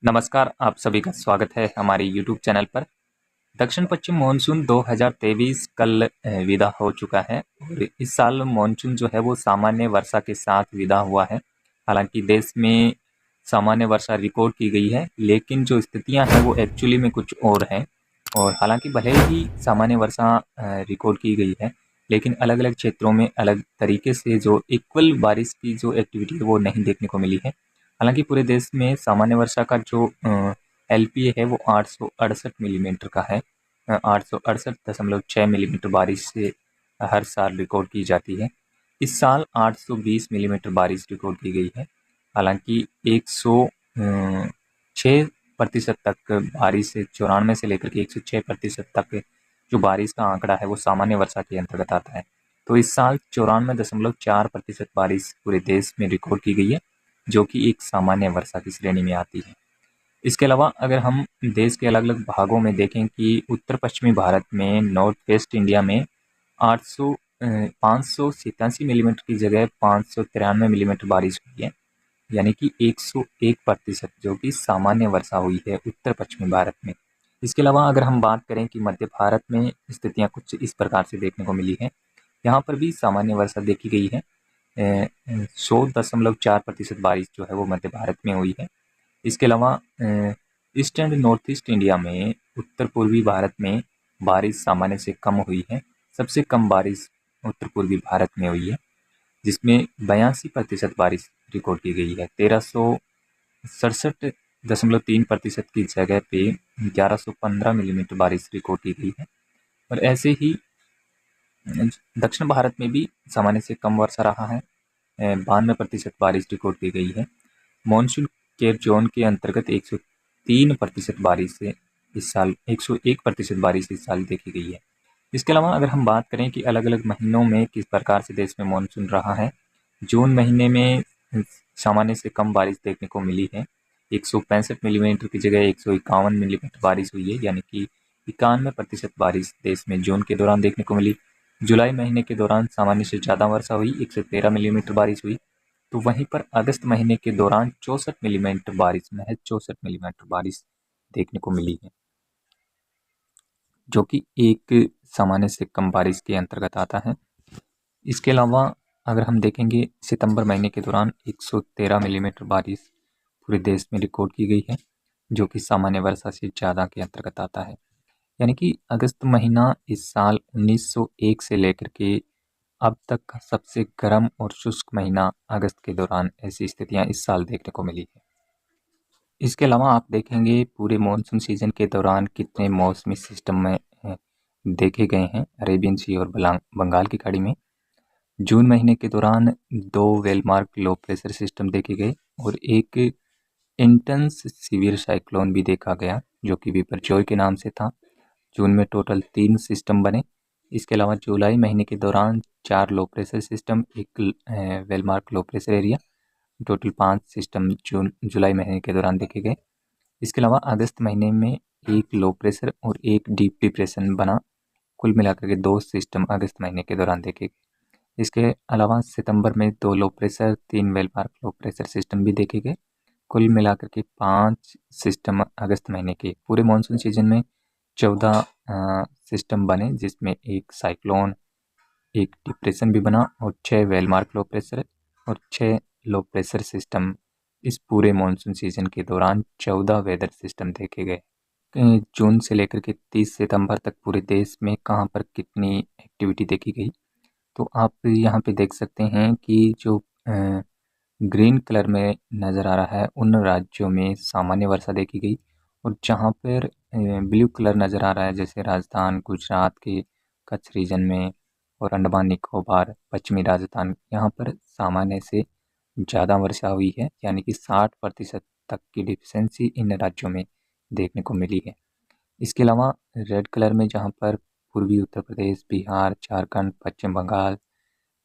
नमस्कार, आप सभी का स्वागत है हमारे यूट्यूब चैनल पर। दक्षिण पश्चिम मानसून 2023 कल विदा हो चुका है और इस साल मानसून जो है वो सामान्य वर्षा के साथ विदा हुआ है। हालांकि देश में सामान्य वर्षा रिकॉर्ड की गई है, लेकिन जो स्थितियां हैं वो एक्चुअली में कुछ और हैं। और हालांकि भले ही सामान्य वर्षा रिकॉर्ड की गई है, लेकिन अलग अलग क्षेत्रों में अलग तरीके से जो इक्वल बारिश की जो एक्टिविटी है वो नहीं देखने को मिली है। हालांकि पूरे देश में सामान्य वर्षा का जो एलपीए है वो 868 मिलीमीटर का है। 868.6 मिलीमीटर बारिश से हर साल रिकॉर्ड की जाती है। इस साल 820 मिलीमीटर बारिश रिकॉर्ड की गई है। हालांकि 106% तक बारिश से 94 से लेकर के 106% तक जो बारिश का आंकड़ा है वो सामान्य वर्षा के अंतर्गत आता है। तो इस साल 94.4% बारिश पूरे देश में रिकॉर्ड की गई है, जो कि एक सामान्य वर्षा की श्रेणी में आती है। इसके अलावा अगर हम देश के अलग अलग भागों में देखें कि उत्तर पश्चिमी भारत में, नॉर्थ वेस्ट इंडिया में 587 मिलीमीटर की जगह 593 मिलीमीटर बारिश हुई है, यानी कि 101% जो कि सामान्य वर्षा हुई है उत्तर पश्चिमी भारत में। इसके अलावा अगर हम बात करें कि मध्य भारत में स्थितियां कुछ इस प्रकार से देखने को मिली है। यहाँ पर भी सामान्य वर्षा देखी गई है। 100.4% बारिश जो है वो मध्य भारत में हुई है। इसके अलावा east and north east India में, उत्तर पूर्वी भारत में बारिश सामान्य से कम हुई है। सबसे कम बारिश उत्तर पूर्वी भारत में हुई है, जिसमें 82% बारिश रिकॉर्ड की गई है। 1367.3% की जगह पे 1115 मिलीमीटर बारिश रिकॉर्ड की गई है। और ऐसे ही दक्षिण भारत में भी सामान्य से कम वर्षा रहा है। 92% बारिश रिकॉर्ड की गई है। मानसून केयर जोन के अंतर्गत 103% बारिश से इस साल 101% बारिश इस साल देखी गई है। इसके अलावा अगर हम बात करें कि अलग अलग महीनों में किस प्रकार से देश में मानसून रहा है, जून महीने में सामान्य से कम बारिश देखने को मिली है। 165 मिलीमीटर की जगह 151 मिलीमीटर बारिश हुई है, यानी कि 91% बारिश देश में जून के दौरान देखने को मिली। जुलाई महीने के दौरान सामान्य से ज़्यादा वर्षा हुई, 113 मिलीमीटर बारिश हुई। तो वहीं पर अगस्त महीने के दौरान 64 मिलीमीटर बारिश, महज 64 मिलीमीटर बारिश देखने को मिली है, जो कि एक सामान्य से कम बारिश के अंतर्गत आता है। इसके अलावा अगर हम देखेंगे, सितंबर महीने के दौरान 113 मिलीमीटर बारिश पूरे देश में रिकॉर्ड की गई है, जो कि सामान्य वर्षा से ज़्यादा के अंतर्गत आता है। यानी कि अगस्त महीना इस साल 1901 से लेकर के अब तक का सबसे गर्म और शुष्क महीना अगस्त के दौरान ऐसी स्थितियां इस साल देखने को मिली है। इसके अलावा आप देखेंगे पूरे मानसून सीजन के दौरान कितने मौसमी सिस्टम में देखे गए हैं अरेबियन सी और बंगाल की खाड़ी में। जून महीने के दौरान 2 वेलमार्क लो प्रेशर सिस्टम देखे गए और एक इंटेंस सीवियर साइक्लोन भी देखा गया, जो कि बिपरजॉय के नाम से था। जून में टोटल 3 सिस्टम बने। इसके अलावा जुलाई महीने के दौरान 4 लो प्रेशर सिस्टम, एक well marked low pressure area, total 5 system जुलाई महीने के दौरान देखे गए। इसके अलावा अगस्त महीने में एक लो प्रेशर और एक डीप डिप्रेशन बना। कुल मिलाकर के 2 सिस्टम अगस्त महीने के दौरान देखे गए। इसके अलावा सितंबर में 2 low pressure, 3 well-marked low pressure system भी देखे गए। कुल मिलाकर के 5 सिस्टम अगस्त महीने के पूरे मानसून सीजन में 14 सिस्टम बने, जिसमें एक साइक्लोन, एक डिप्रेशन भी बना और 6 वेलमार्क लो प्रेशर और 6 लो प्रेशर सिस्टम। इस पूरे मानसून सीजन के दौरान 14 वेदर सिस्टम देखे गए। जून से लेकर के 30 सितंबर तक पूरे देश में कहाँ पर कितनी एक्टिविटी देखी गई, तो आप यहाँ पे देख सकते हैं कि जो ग्रीन कलर में नज़र आ रहा है उन राज्यों में सामान्य वर्षा देखी गई, और जहाँ पर ब्लू कलर नज़र आ रहा है, जैसे राजस्थान, गुजरात के कच्छ रीजन में और अंडमान निकोबार, पश्चिमी राजस्थान, यहाँ पर सामान्य से ज़्यादा वर्षा हुई है, यानी कि 60% तक की डिफिशेंसी इन राज्यों में देखने को मिली है। इसके अलावा रेड कलर में जहाँ पर पूर्वी उत्तर प्रदेश, बिहार, झारखंड, पश्चिम बंगाल,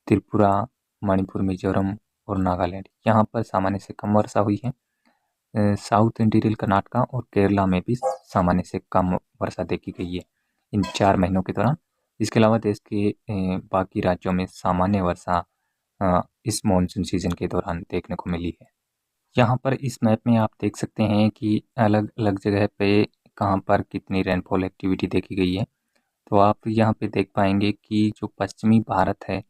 त्रिपुरा, मणिपुर, मिजोरम और नागालैंड, यहाँ पर सामान्य से कम वर्षा हुई है। साउथ इंटीरियर कर्नाटका और केरला में भी सामान्य से कम वर्षा देखी गई है इन 4 महीनों के दौरान। इसके अलावा देश के बाकी राज्यों में सामान्य वर्षा इस मानसून सीजन के दौरान देखने को मिली है। यहाँ पर इस मैप में आप देख सकते हैं कि अलग-अलग जगह पे कहाँ पर कितनी रेनफॉल एक्टिविटी देखी गई है। तो आप यहाँ पे देख पाएँगे कि जो पश्चिमी भारत है,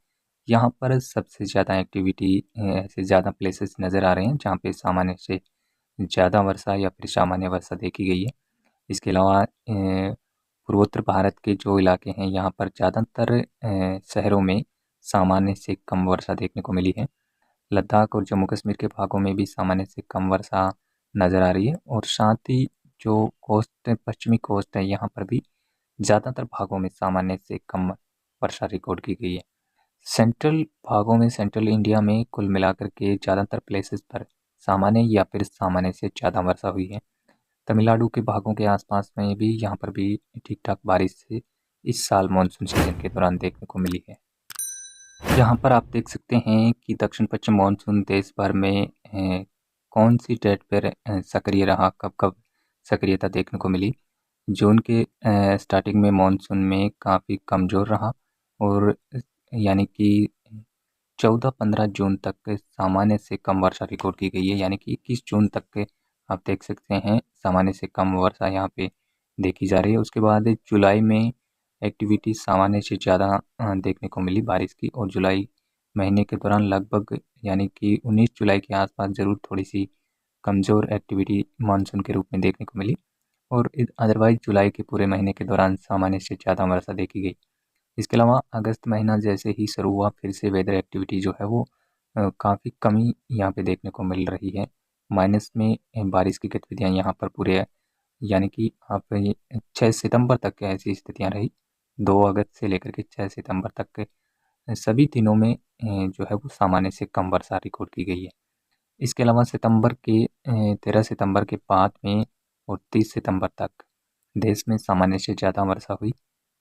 यहाँ पर सबसे ज़्यादा एक्टिविटी ऐसे ज़्यादा प्लेसेस नज़र आ रहे हैं, जहाँ पे सामान्य से ज़्यादा वर्षा या फिर सामान्य वर्षा देखी गई है। इसके अलावा पूर्वोत्तर भारत के जो इलाके हैं, यहाँ पर ज़्यादातर शहरों में सामान्य से कम वर्षा देखने को मिली है। लद्दाख और जम्मू कश्मीर के भागों में भी सामान्य से कम वर्षा नज़र आ रही है और साथ ही जो कोस्ट पश्चिमी कोस्ट है, यहाँ पर भी ज़्यादातर भागों में सामान्य से कम वर्षा रिकॉर्ड की गई है। सेंट्रल भागों में सेंट्रल इंडिया में कुल मिलाकर के ज़्यादातर प्लेसेस पर सामान्य या फिर सामान्य से ज़्यादा वर्षा हुई है। तमिलनाडु के भागों के आसपास में भी यहाँ पर भी ठीक-ठाक बारिश से इस साल मानसून सीजन के दौरान देखने को मिली है। यहाँ पर आप देख सकते हैं कि दक्षिण-पश्चिम मानसून देश भर में कौन-सी डेट पर सक्रिय रहा, कब-कब सक्रियता देखने को मिली। जून के स्टार्टिंग में मानसून में काफ़ी कमज़ोर रहा और यानी कि 14-15 जून तक सामान्य से कम वर्षा रिकॉर्ड की गई है, यानी कि 21 जून तक के आप देख सकते हैं सामान्य से कम वर्षा यहाँ पे देखी जा रही है। उसके बाद जुलाई में एक्टिविटी सामान्य से ज़्यादा देखने को मिली बारिश की और जुलाई महीने के दौरान लगभग यानी कि 19 जुलाई के आसपास ज़रूर थोड़ी-सी कमज़ोर एक्टिविटी मानसून के रूप में देखने को मिली और अदरवाइज़ जुलाई के पूरे महीने के दौरान सामान्य से ज़्यादा वर्षा देखी गई। इसके अलावा अगस्त महीना जैसे ही शुरू हुआ फिर से वेदर एक्टिविटी जो है वो काफ़ी कमी यहाँ पे देखने को मिल रही है। माइनस में बारिश की गतिविधियाँ यहाँ पर पूरे यानी कि आप ये 6 सितंबर तक के ऐसी स्थितियाँ रही। 2 अगस्त से लेकर के 6 सितंबर तक के सभी दिनों में जो है वो सामान्य से कम वर्षा रिकॉर्ड की गई है। इसके अलावा सितंबर के 13 सितंबर के बाद में और 30 सितंबर तक देश में सामान्य से ज़्यादा वर्षा हुई,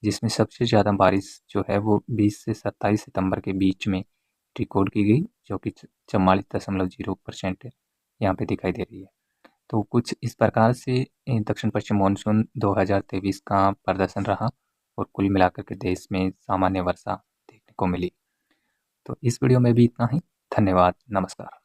जिसमें सबसे ज़्यादा बारिश जो है वो 20 से 27 सितंबर के बीच में रिकॉर्ड की गई, जो कि 44.0% यहाँ पे दिखाई दे रही है। तो कुछ इस प्रकार से दक्षिण-पश्चिम मानसून 2023 का प्रदर्शन रहा और कुल मिलाकर के देश में सामान्य वर्षा देखने को मिली। तो इस वीडियो में भी इतना ही। धन्यवाद, नमस्कार।